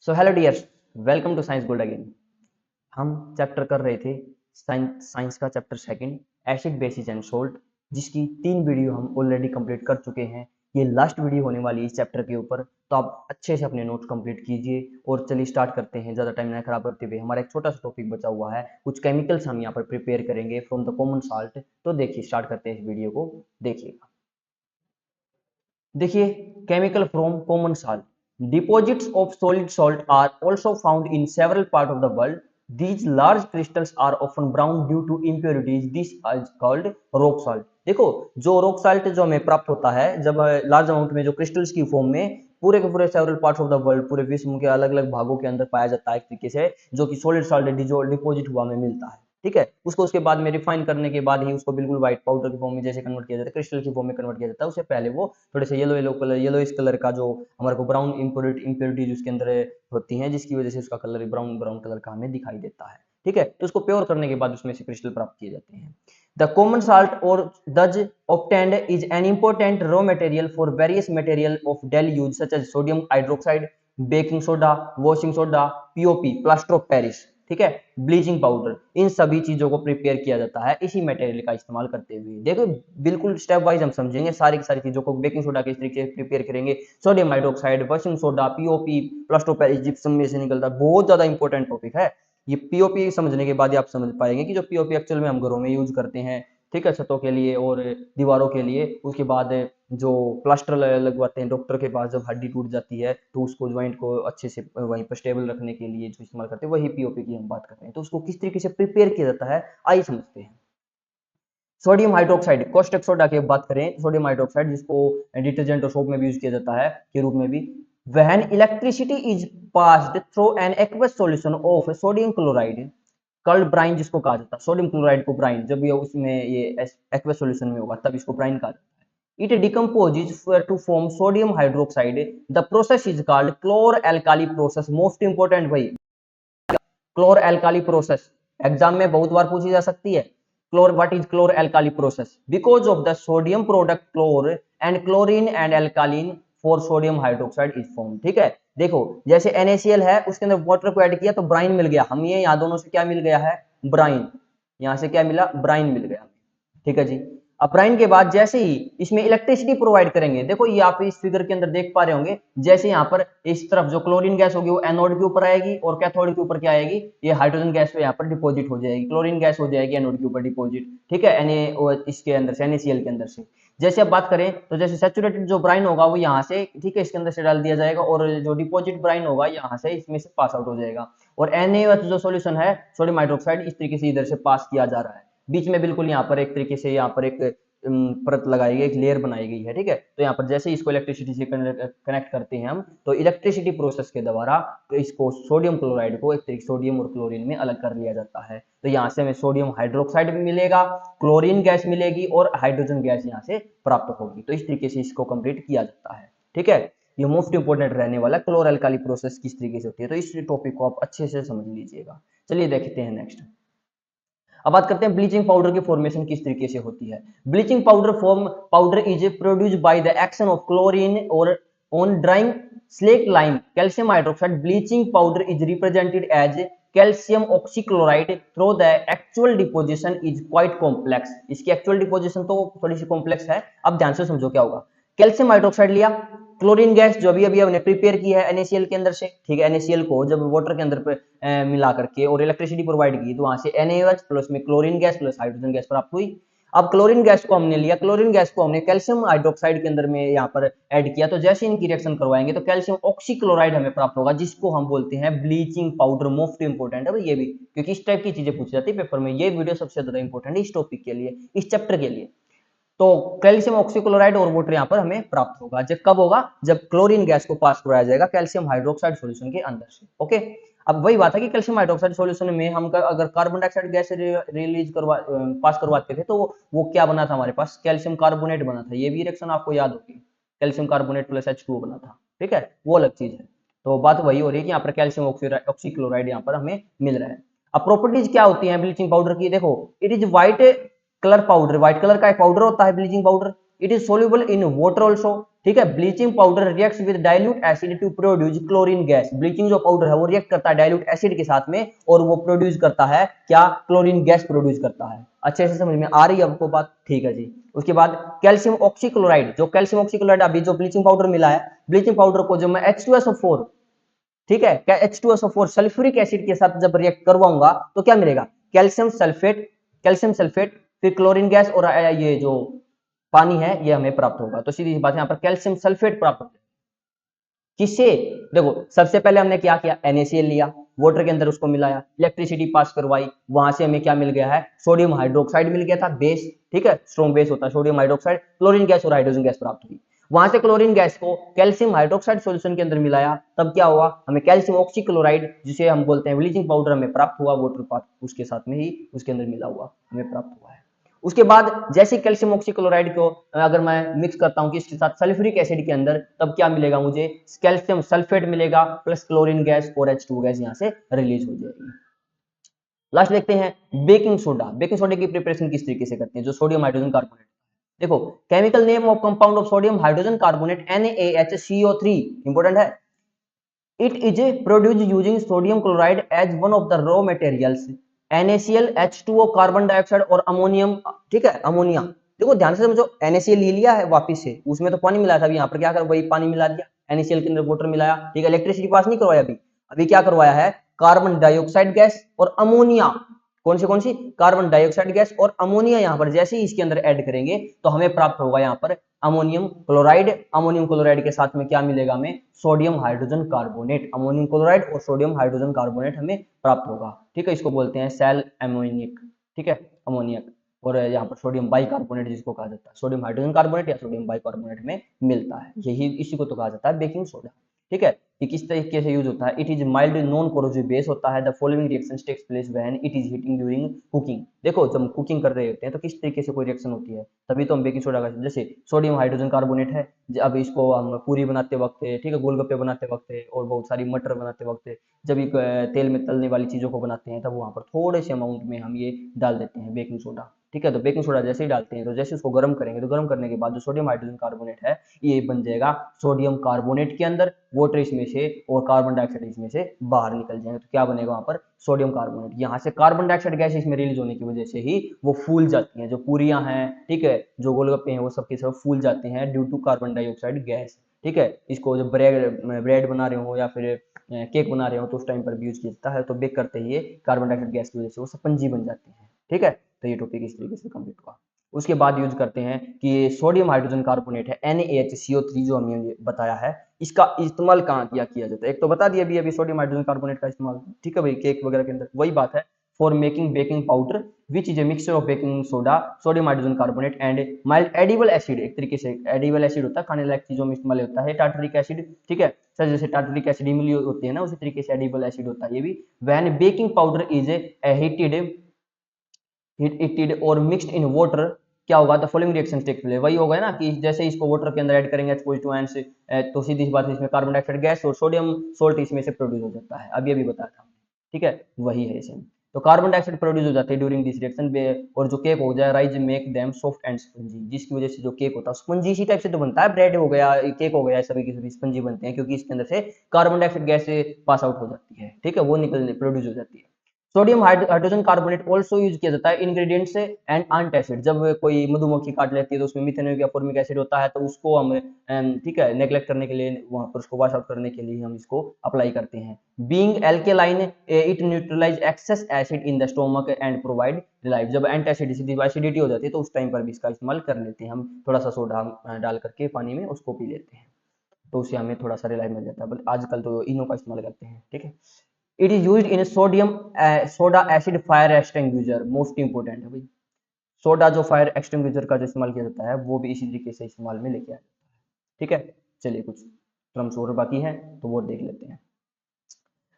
So hello dears, welcome to science gold again. हम chapter कर रहे थे साइंस का chapter second, acid bases and salt, जिसकी 3 वीडियो हम ऑलरेडी कंप्लीट कर चुके हैं। ये लास्ट वीडियो होने वाली है इस चैप्टर के ऊपर, तो आप अच्छे से अपने नोट्स कंप्लीट कीजिए। और चलिए स्टार्ट करते हैं, ज़्यादा टाइम ना खराब करते हुए। हमारा एक छोटा सा टॉपिक बचा हुआ है, कुछ केमिकल्स हम यहाँ पर प्रिपेयर करेंगे फ्रॉम द कॉमन साल्ट। तो देखिए, स्टार्ट करते हैं इस वीडियो को। देखिएगा, देखिए, chemical from common salt. Deposits of solid salt are also found in several part of the world. These large crystals are often brown due to impurities, this is called rock salt. देखो, जो rock salt जो हमें प्राप्त होता है जब large amount में, जो क्रिस्टल्स की फॉर्म में पूरे के पूरे several parts of the world, पूरे विश्व के अलग अलग भागों के अंदर पाया जाता है एक तरीके से, जो कि सॉलिड सॉल्ट डिपॉजिट हुआ में मिलता है। ठीक है, उसके बाद में रिफाइन करने के बाद ही उसको बिल्कुल व्हाइट पाउडर की फॉर्म में जैसे कन्वर्ट किया जाता है, क्रिस्टल की फॉर्म में कन्वर्ट किया जाता है। उससे पहले वो थोड़े से yellow yellow colour, yellowish colour का, जो हमारे को ब्राउन इम्प्योरिटीज उसके अंदर होती हैं, जिसकी वजह से उसका कलर ब्राउन ब्राउन कलर का हमें दिखाई देता है। ठीक है, तो उसको प्योर करने के बाद उसमें से क्रिस्टल प्राप्त किए जाते हैं। द कॉमन साल्ट और दज obtained is an important raw material for various material of daily use such as sodium hydroxide, baking soda, washing soda, POP, plaster of Paris, ठीक है, ब्लीचिंग पाउडर, इन सभी चीजों को प्रिपेयर किया जाता है इसी मटेरियल का इस्तेमाल करते हुए। देखो, बिल्कुल स्टेप वाइज हम समझेंगे सारी की सारी चीजों को। बेकिंग सोडा किस तरीके से प्रिपेयर करेंगे, sodium hydroxide, washing soda, POP, plaster of Paris gypsum में से निकलता है। बहुत ज्यादा इंपॉर्टेंट टॉपिक है ये। पीओपी समझने के बाद ही आप समझ पाएंगे कि जो पीओपी एक्चुअल में हम घरों में यूज करते हैं, ठीक है, छतों के लिए और दीवारों के लिए। उसके बाद जो प्लास्टर लगवाते हैं डॉक्टर के पास, जब हड्डी टूट जाती है तो उसको ज्वाइंट को अच्छे से वहीं पर स्टेबल रखने के लिए जो इस्तेमाल करते हैं, वही पीओपी की हम बात कर रहे हैं। तो उसको किस तरीके से प्रिपेयर किया जाता है, आइए समझते हैं। सोडियम हाइड्रोक्साइड, कॉस्टिक सोडा की बात करें, सोडियम हाइड्रोक्साइड जिसको डिटर्जेंट और सोप में भी यूज किया जाता है के रूप में भी। When electricity is passed through an aqueous solution of sodium chloride called brine, जिसको कहा जाता है सोडियम क्लोराइड को ब्राइन, जब ये उसमें ये एक्वस सॉल्यूशन में होगा तब इसको ब्राइन कहा जाता है। It decomposes to form sodium hydroxide. The process is called chlor alkali process. Most important भाई, क्लोर एल्काली प्रोसेस एग्जाम में बहुत बार पूछी जा सकती है। Chlor, what is chlor alkali process? Because of the sodium product chlor and chlorine and alkaline for sodium hydroxide is form. ठीक है, देखो, जैसे NaCl है, उसके अंदर वाटर को ऐड किया तो ब्राइन मिल गया। हम ये यहाँ दोनों से क्या मिल गया है, ब्राइन। यहाँ से क्या मिला, ब्राइन मिल गया। ठीक है जी। अब ब्राइन के बाद जैसे ही इसमें इलेक्ट्रिसिटी प्रोवाइड करेंगे, देखो ये आप इस फिगर के अंदर देख पा रहे होंगे, जैसे यहाँ पर इस तरफ जो क्लोरीन गैस होगी वो एनोड के ऊपर आएगी और कैथोड के ऊपर क्या आएगी, ये हाइड्रोजन गैस पे यहाँ पर डिपॉजिट हो जाएगी। क्लोरीन गैस हो जाएगी एनोड के ऊपर डिपॉजिट। ठीक है, इसके अंदर से, NaCl के अंदर से। जैसे अब बात करें तो जैसे सैचुरेटेड जो ब्राइन होगा वो यहाँ से, ठीक है, इसके अंदर से डाल दिया जाएगा, और जो डिपॉजिट ब्राइन होगा यहाँ से, इसमें से पास आउट हो जाएगा। और NaOH जो सोल्यूशन है, सोडियम हाइड्रोक्साइड, इस तरीके से इधर से पास किया जा रहा है। बीच में बिल्कुल यहाँ पर एक तरीके से यहाँ पर एक परत लगाई गई, एक लेयर बनाई गई है। ठीक है, तो यहाँ पर जैसे इसको इलेक्ट्रिसिटी से कनेक्ट करते हैं हम, तो इलेक्ट्रिसिटी प्रोसेस के द्वारा इसको सोडियम क्लोराइड को एक तरीके सोडियम और क्लोरीन में अलग कर लिया जाता है। तो यहाँ से हमें सोडियम हाइड्रोक्साइड भी मिलेगा, क्लोरीन गैस मिलेगी और हाइड्रोजन गैस यहाँ से प्राप्त होगी। तो इस तरीके से इसको कंप्लीट किया जाता है। ठीक है, ये मोस्ट इंपोर्टेंट रहने वाला क्लोर एल्काली प्रोसेस किस तरीके से होती है, तो इस टॉपिक को आप अच्छे से समझ लीजिएगा। चलिए देखते हैं नेक्स्ट। अब बात करते हैं ब्लीचिंग पाउडर की फॉर्मेशन किस तरीके से होती है। Bleaching powder is produced by the action of chlorine और on drying slate lime calcium hydroxide. Bleaching powder is represented as calcium oxychloride through the actual deposition is quite complex. इसकी actual deposition तो थोड़ी C complex है, अब ध्यान से समझो क्या होगा। कैल्शियम हाइड्रोक्साइड लिया, क्लोरीन गैस जो अभी अभी हमने प्रिपेयर की है NaCl के अंदर से, ठीक है, NaCl को जब वाटर के अंदर मिला करके और इलेक्ट्रिसिटी प्रोवाइड की, तो वहां से NaOH प्लस में chlorine gas plus hydrogen gas प्राप्त हुई। अब क्लोरीन गैस को हमने लिया, क्लोरीन गैस को हमने कैल्शियम हाइड्रोक्साइड के अंदर में यहाँ पर ऐड किया, तो जैसे इनकी रिएक्शन करवाएंगे तो कैल्शियम ऑक्सीक्लोराइड हमें प्राप्त होगा, जिसको हम बोलते हैं ब्लीचिंग पाउडर। मोस्ट इंपोर्टेंट है भाई ये भी, क्योंकि इस टाइप की चीजें पूछी जाती है पेपर में। ये वीडियो सबसे ज्यादा इंपॉर्टेंट है इस टॉपिक के लिए, इस चैप्टर के लिए। तो कैल्शियम ऑक्सीक्लोराइड और वाटर यहाँ पर हमें प्राप्त होगा। जब कब होगा, जब क्लोरीन गैस को पास कराया जाएगा कैल्शियम हाइड्रोक्साइड सॉल्यूशन के अंदर से। ओके, अब वही बात है कि कैल्शियम हाइड्रोक्साइड सॉल्यूशन में हम अगर कार्बन डाइऑक्साइड गैस रिलीज पास करवाते थे, तो वो क्या बना था हमारे पास, कैल्शियम कार्बोनेट बना था। ये भी रिएक्शन आपको याद होगी, कैल्शियम कार्बोनेट प्लस H2O बना था। ठीक है, वो अलग चीज है। तो बात वही हो रही है कि यहाँ पर कैल्शियम ऑक्सीक्लोराइड यहाँ पर हमें मिल रहा है। अब प्रॉपर्टीज क्या होती है ब्लीचिंग पाउडर की, देखो, it is white colour powder, white colour का एक पाउडर होता है bleaching powder. It is soluble in water also, ठीक है। Bleaching powder reacts with dilute acid to produce chlorine gas. Bleaching जो पाउडर है वो रिएक्ट करता है डाइल्यूट एसिड के साथ में और वो प्रोड्यूस करता है क्या, क्लोरीन गैस प्रोड्यूस करता है। अच्छे से समझ में आ रही है आपको बात, ठीक है जी। उसके बाद कैल्शियम ऑक्सीक्लोराइड, जो कैल्शियम ऑक्सीक्लोराइड अभी जो ब्लीचिंग पाउडर मिला है, ब्लीचिंग पाउडर को जो मैं H2SO4, ठीक है, क्या H2SO4 सल्फ्यूरिक एसिड के साथ जब रिएक्ट करवाऊंगा तो क्या मिलेगा, कैल्शियम सल्फेट, कैल्शियम सल्फेट, फिर क्लोरीन गैस और ये जो पानी है ये हमें प्राप्त होगा। तो सीधी सी बात है, यहाँ पर कैल्शियम सल्फेट प्राप्त होगा। किससे, देखो सबसे पहले हमने क्या किया, NaCl लिया, वाटर के अंदर उसको मिलाया, इलेक्ट्रिसिटी पास करवाई, वहां से हमें क्या मिल गया है, सोडियम हाइड्रोक्साइड मिल गया था, बेस, ठीक है, स्ट्रॉन्ग बेस होता है सोडियम हाइड्रोक्साइड, क्लोरीन गैस और हाइड्रोजन गैस प्राप्त हुई। वहां से क्लोरीन गैस को कैल्शियम हाइड्रोक्साइड सॉल्यूशन के अंदर मिलाया, तब क्या हुआ, हमें कैल्शियम ऑक्सीक्लोराइड जिसे हम बोलते हैं ब्लीचिंग पाउडर हमें प्राप्त हुआ, वाटर पार्ट उसके साथ में ही उसके अंदर मिला हुआ हमें प्राप्त हुआ है। उसके बाद जैसे कैल्शियम ऑक्सीक्लोराइड को अगर मैं मिक्स करता हूं किसके साथ, सल्फ्यूरिक एसिड के अंदर, तब क्या मिलेगा मुझे, कैल्शियम सल्फेट मिलेगा प्लस क्लोरीन गैस और H2 गैस यहां से रिलीज हो जाएगी। लास्ट देखते हैं बेकिंग सोडा। बेकिंग सोडा की प्रिपरेशन किस तरीके से करते हैं, जो सोडियम हाइड्रोजन कार्बोनेट, देखो chemical name of compound of sodium hydrogen carbonate NaHCO3, important है। It is produced using sodium chloride as one of the raw materials. NaCl, H2O, carbon dioxide और अमोनियम, ठीक है, अमोनिया। देखो ध्यान से समझो, NaCl ले लिया है वापिस से, उसमें तो पानी मिला था, अभी यहाँ पर क्या कर, वही पानी मिला दिया, NaCl के अंदर वाटर मिलाया, ठीक है, इलेक्ट्रिसिटी पास नहीं करवाया अभी, अभी क्या करवाया है, कार्बन डाइऑक्साइड गैस और अमोनिया, कौन सी, कार्बन डाइऑक्साइड गैस और अमोनिया, यहाँ पर जैसे ही इसके अंदर ऐड करेंगे तो हमें प्राप्त होगा यहाँ पर अमोनियम क्लोराइड। अमोनियम क्लोराइड के साथ में क्या मिलेगा हमें, sodium hydrogen carbonate. Ammonium chloride और सोडियम हाइड्रोजन कार्बोनेट हमें प्राप्त होगा, ठीक है, इसको बोलते हैं सेल अमोनियक, ठीक है, अमोनियक। और यहाँ पर सोडियम बाइकार्बोनेट जिसको कहा जाता है, सोडियम हाइड्रोजन कार्बोनेट या सोडियम बाइकार्बोनेट में मिलता है, यही इसी को तो कहा जाता है बेकिंग सोडा, ठीक है। ये किस तरीके से यूज होता है, it is mild non corrosive base होता है, the following reactions takes place when it is heating during cooking. देखो जब हम कुकिंग कर रहे होते हैं तो किस तरीके से कोई रिएक्शन होती है, तभी तो हम बेकिंग सोडा का, जैसे सोडियम हाइड्रोजन कार्बोनेट है, अब इसको हम पूरी बनाते वक्त, ठीक है, गोलगप्पे बनाते वक्त और बहुत सारी मटर बनाते वक्त, जब एक तेल में तलने वाली चीजों को बनाते हैं, तब वहां पर थोड़े से अमाउंट में हम ये डाल देते हैं बेकिंग सोडा, ठीक है। तो बेकिंग सोडा जैसे ही डालते हैं तो जैसे उसको गर्म करेंगे तो गर्म करने के बाद जो सोडियम हाइड्रोजन कार्बोनेट है ये बन जाएगा सोडियम कार्बोनेट के अंदर, वाटर इसमें से और कार्बन डाइऑक्साइड इसमें से बाहर निकल जाएंगे, तो क्या बनेगा वहां पर, सोडियम कार्बोनेट। यहाँ से कार्बन डाइऑक्साइड गैस इसमें रिलीज होने की वजह से ही वो फूल जाती हैं, जो पूरियां हैं, ठीक है, जो गोलगप्पे हैं, वो सबके सब फूल जाते हैं due to carbon dioxide gas, ठीक है। इसको जब ब्रेड बना रहे हो या फिर केक बना रहे हो तो उस टाइम पर भी यूज किया जाता है, तो बेक करते ही कार्बन डाइऑक्साइड गैस की वजह से वो स्पंजी बन जाते हैं, ठीक है। तो ये टॉपिक इस तरीके से कंप्लीट हुआ। उसके बाद यूज करते हैं कि ये सोडियम हाइड्रोजन कार्बोनेट है NaHCO3 जो हमने बताया है, इसका इस्तेमाल कहाँ किया जाता है, एक तो बता दिया अभी सोडियम हाइड्रोजन कार्बोनेट का इस्तेमाल, ठीक है भाई, केक वगैरह के अंदर, वही बात है, for making baking powder which is a mixture of baking soda, sodium hydrogen carbonate and mild edible acid. एक तरीके से एडिबल एसिड होता है, खाने लायक चीजों में इस्तेमाल होता है, टार्टरिक एसिड, ठीक है सर, जैसे टार्टरिक एसिड इमली होती है ना, उसी तरीके से एडिबल एसिड होता है ये भी। When baking powder is heated और मिक्स्ड इन वाटर, क्या होगा, the following reaction take place, वही होगा ना कि जैसे इसको वाटर के अंदर ऐड करेंगे H2 आयन से, तो सीधी सी बात है इसमें कार्बन डाइऑक्साइड गैस और सोडियम सोल्ट इसमें से प्रोड्यूस हो जाता है, अभी बताया था, ठीक है, वही है सेम। तो कार्बन डाइऑक्साइड प्रोड्यूस हो जाते हैं ड्यूरिंग दिस रिएक्शन, और जो केक हो जाए rise make them soft and spongy, जिसकी वजह से जो केक होता है स्पंजी इसी टाइप से तो बनता है, ब्रेड हो गया, केक हो गया, सभी की सभी स्पंजी बनते हैं क्योंकि इसके अंदर से carbon dioxide gas pass out हो जाती है, ठीक है, वो निकल प्रोड्यूस हो जाती है। Sodium hydrogen carbonate also use किया जाता है इंग्रेडिएंट्स से एंड एंटासिड, जब कोई मधुमक्खी काट लेती है तो उसमें मिथेनॉल या फॉर्मिक एसिड होता है, तो उसको हम, ठीक है, नेग्लेक्ट करने के लिए, वहां पर उसको वॉश आउट करने के लिए हम इसको अप्लाई करते हैं। Being alkaline it neutralize excess acid in the stomach and provide relief, जब एसिडिटी हो जाती है तो उस टाइम पर भी इसका इस्तेमाल कर लेते हैं हम, थोड़ा सा सोडा डाल करके पानी में उसको पी लेते हैं, तो उससे हमें थोड़ा सा रिलाइफ मिल जाता है, बट आजकल तो इनो का इस्तेमाल करते हैं, ठीक है। It is use in sodium soda acid fire extinguisher, most important है भाई, सोडा जो फायर एक्सटिंग्विशर का जो इस्तेमाल किया जाता है वो भी इसी तरीके से इस्तेमाल में लेके आया जाता है, ठीक है। चलिए कुछ टर्म्स और बाकी हैं तो वो देख लेते हैं।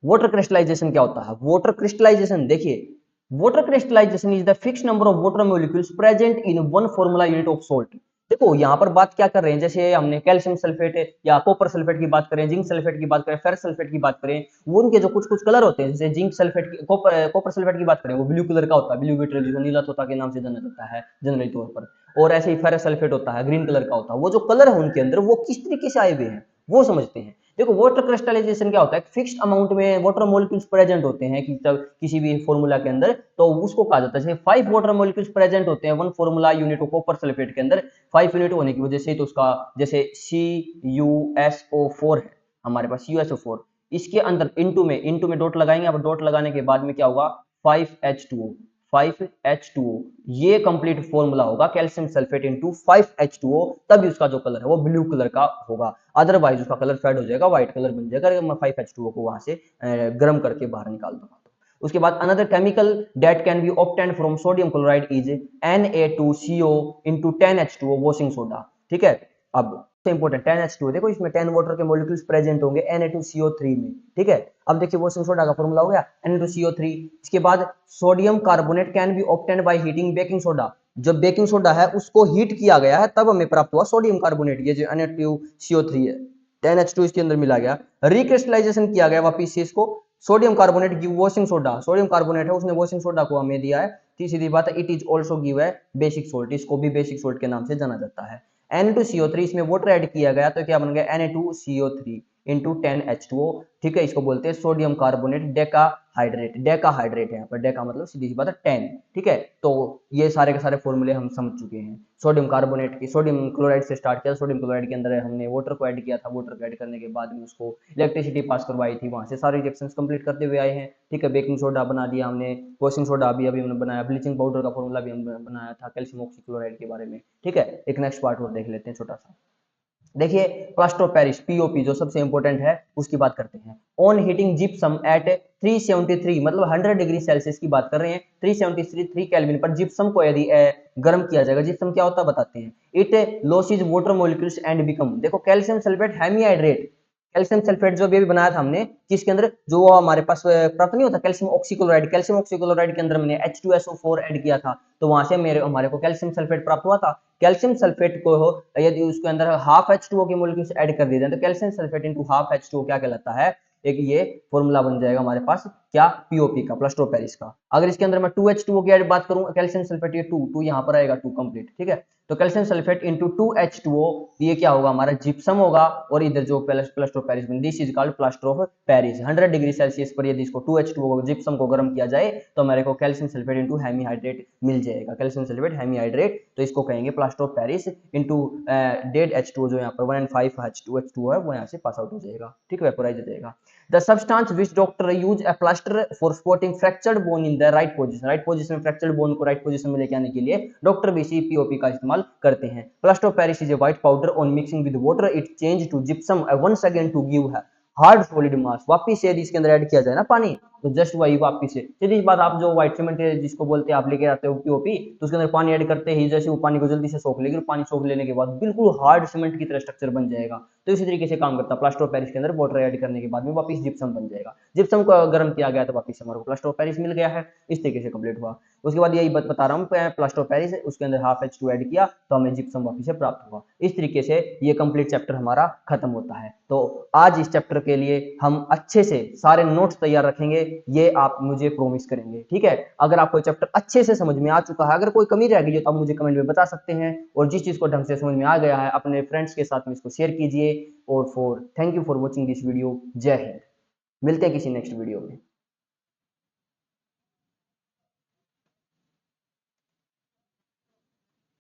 वाटर क्रिस्टलाइजेशन क्या होता है, वाटर क्रिस्टलाइजेशन देखिए, water crystallisation is the fix number of water molecules present in one formula unit of salt. देखो यहाँ पर बात क्या कर रहे हैं, जैसे हमने कैल्शियम सल्फेट या कॉपर सल्फेट की बात करें, जिंक सल्फेट की बात करें, फेरस सल्फेट की बात करें, वो उनके जो कुछ कुछ कलर होते हैं, जैसे जिंक सल्फेट की, कॉपर सल्फेट की बात करें, वो ब्लू कलर का होता है, ब्लू विट्रियल जिसे नीला तोता के नाम से जाना जाता है जनरली तौर पर। और ऐसे ही फेरस सल्फेट होता है, ग्रीन कलर का होता है। वो जो कलर है उनके अंदर वो किस तरीके से आए हुए हैं वो समझते हैं। देखो वाटर क्रिस्टलाइजेशन क्या होता है, फिक्स्ड अमाउंट में वाटर मॉलिक्यूल्स प्रेजेंट होते हैं कि तब किसी भी फॉर्मूला के अंदर, तो उसको कहा जाता है। जैसे 5 वाटर मॉलिक्यूल्स प्रेजेंट होते हैं one formula unit of copper sulphate के अंदर, 5 यूनिट होने की वजह से तो उसका जैसे CuSO4 है हमारे पास, CuSO4 इसके अंदर इनटू में डॉट लगाएंगे। अब डॉट लगाने के बाद में क्या होगा, 5H2O, 5H2O, ये कंप्लीट फॉर्मूला होगा कैल्शियम सल्फेट इनटू 5H2O, तभी उसका जो कलर है वो ब्लू कलर का होगा, अदरवाइज उसका कलर फेड हो जाएगा, व्हाइट कलर बन जाएगा। अगर मैं 5H2O को वहां से गर्म करके बाहर निकाल दूंगा तो। उसके बाद another chemical that can be obtained from sodium chloride is Na2CO into 10H2O washing soda. ठीक है, अब इंपॉर्टेंट 10H2O, देखो इसमें 10 वाटर के मॉलिक्यूल्स प्रेजेंट होंगे Na2CO3 में। ठीक है, अब देखिए वॉशिंग सोडा का फॉर्मूला हो गया Na2CO3। इसके बाद sodium carbonate can be obtained by heating baking soda, जब बेकिंग सोडा है उसको हीट किया गया है तब हमें प्राप्त हुआ सोडियम कार्बोनेट, ये जो Na2CO3 है, 10H2 इसके अंदर मिला गया, रिक्रिस्टलाइजेशन किया गया वापिस से इसको, sodium carbonate give washing soda, sodium carbonate है उसने वॉशिंग सोडा को हमें दिया है। तीसरी बात है इट इज ऑल्सो गिव है बेसिक सोल्ट, इसको भी बेसिक सोल्ट के नाम से जाना जाता है। Na2CO3 इसमें वाटर ऐड किया गया तो क्या बन गया Na2CO3 इंटू 10H2O। ठीक है, इसको बोलते हैं सोडियम कार्बोनेट डेकाहाइड्रेट, डेकाहाइड्रेट है यहाँ पर, डेका मतलब सीधी सी बात है 10। ठीक है, तो ये सारे के सारे फॉर्मूले हम समझ चुके हैं। सोडियम कार्बोनेट की, सोडियम क्लोराइड से स्टार्ट किया, सोडियम क्लोराइड के अंदर हमने वाटर को ऐड किया था, वाटर को ऐड करने के बाद में उसको इलेक्ट्रिसिटी पास करवाई थी, वहां से सारे रिएक्शंस कंप्लीट करते हुए आए हैं। ठीक है, बेकिंग सोडा बना दिया हमने, वॉशिंग सोडा अभी अभी हमने बनाया, ब्लीचिंग पाउडर का फॉर्मूला भी हमने बनाया था कैल्शियम ऑक्सीक्लोराइड के बारे में। ठीक है, एक नेक्स्ट पार्ट और देख लेते हैं छोटा सा। देखिए प्लास्टर ऑफ पेरिस पीओपी जो सबसे इंपॉर्टेंट है उसकी बात करते हैं। ऑन हीटिंग जिप्सम एट 373 मतलब 100 डिग्री सेल्सियस की बात कर रहे हैं, 373 केल्विन पर जिप्सम को यदि गर्म किया जाएगा, जिप्सम क्या होता है बताते हैं, it losses water molecules and become, देखो calcium sulphate hemihydrate, calcium sulphate जो भी बनाया था हमने किसके अंदर, जो हमारे पास प्राप्त नहीं होता कैल्शियम ऑक्सीक्लोराइड, कैल्शियम ऑक्सीक्लोराइड के अंदर हमने H2SO4 ऐड किया था, तो वहां से हमारे को कैल्शियम सल्फेट प्राप्त हुआ था। कैल्शियम सल्फेट को यदि उसके अंदर हाफ H2O की मॉलिक्यूल्स ऐड कर दिए जाए तो calcium sulphate into half H2O क्या कहलाता है, एक ये फॉर्मूला बन जाएगा हमारे पास क्या, पीओपी का, प्लास्टर ऑफ पेरिस का। अगर इसके अंदर मैं 2H2O की बात करूं, कैल्शियम सल्फेट ये 2 यहाँ पर आएगा 2 कंप्लीट। ठीक है, तो कैल्शियम सल्फेट इंटू 2H2O, ये क्या होगा हमारा जिप्सम होगा, और इधर जो plaster of Paris, this is called plaster of Paris. 100 degree Celsius पर यदि इसको 2H2O जिप्सम को गर्म किया जाए तो हमारे को कैल्शियम सल्फेट इंटू हेमीहाइड्रेट मिल जाएगा, कैल्शियम सल्फेट हेमीहाइड्रेट, तो इसको कहेंगे plaster of Paris into dead H2O जो यहाँ पर 1 and 5H2O है वो यहाँ से पास आउट हो जाएगा। ठीक है, वेपोराइज हो जाएगा। The substance which doctor use a plaster for supporting fractured bone in the right position, right position में fractured bone को right position में लेके आने के लिए डॉक्टर भी इसी पीओपी का इस्तेमाल करते हैं। Plaster of Paris is a white powder on mixing with water it change to gypsum once again to give hard solid मास, वापिस से यदि इसके अंदर ऐड किया जाए ना पानी तो जस्ट वही वापिस से, सीधी बात, आप जो व्हाइट सीमेंट जिसको बोलते हैं आप लेके आते हो पीओपी, तो उसके अंदर पानी ऐड करते ही जैसे वो पानी को जल्दी से सोख लेगी, और पानी सोख लेने के बाद बिल्कुल हार्ड सीमेंट की तरह स्ट्रक्चर बन जाएगा। तो इसी तरीके से काम करता है, प्लास्टर ऑफ पेरिस के अंदर वाटर ऐड करने के बाद में वापिस जिप्सम बन जाएगा, जिप्सम को गर्म किया गया तो वापिस हमारे को प्लास्टर ऑफ पेरिस मिल गया है, इस तरीके से कंप्लीट हुआ। उसके बाद यही बता रहा हूँ, प्लास्टर ऑफ पेरिस उसके अंदर हाफ H2 ऐड किया तो हमें जिप्सम वापिस से प्राप्त हुआ। इस तरीके से ये कंप्लीट चैप्टर हमारा खत्म होता है। तो आज इस चैप्टर के लिए हम अच्छे से सारे नोट्स तैयार रखेंगे, ये आप मुझे प्रॉमिस करेंगे। ठीक है, अगर आपको चैप्टर अच्छे से समझ में आ चुका है, अगर कोई कमी रह गई हो तो आप मुझे कमेंट में बता सकते हैं, और जिस चीज को ढंग से समझ में आ गया है अपने फ्रेंड्स के साथ में इसको शेयर कीजिए। और thank you for watching this video. जय हिंद, मिलते हैं किसी नेक्स्ट वीडियो में।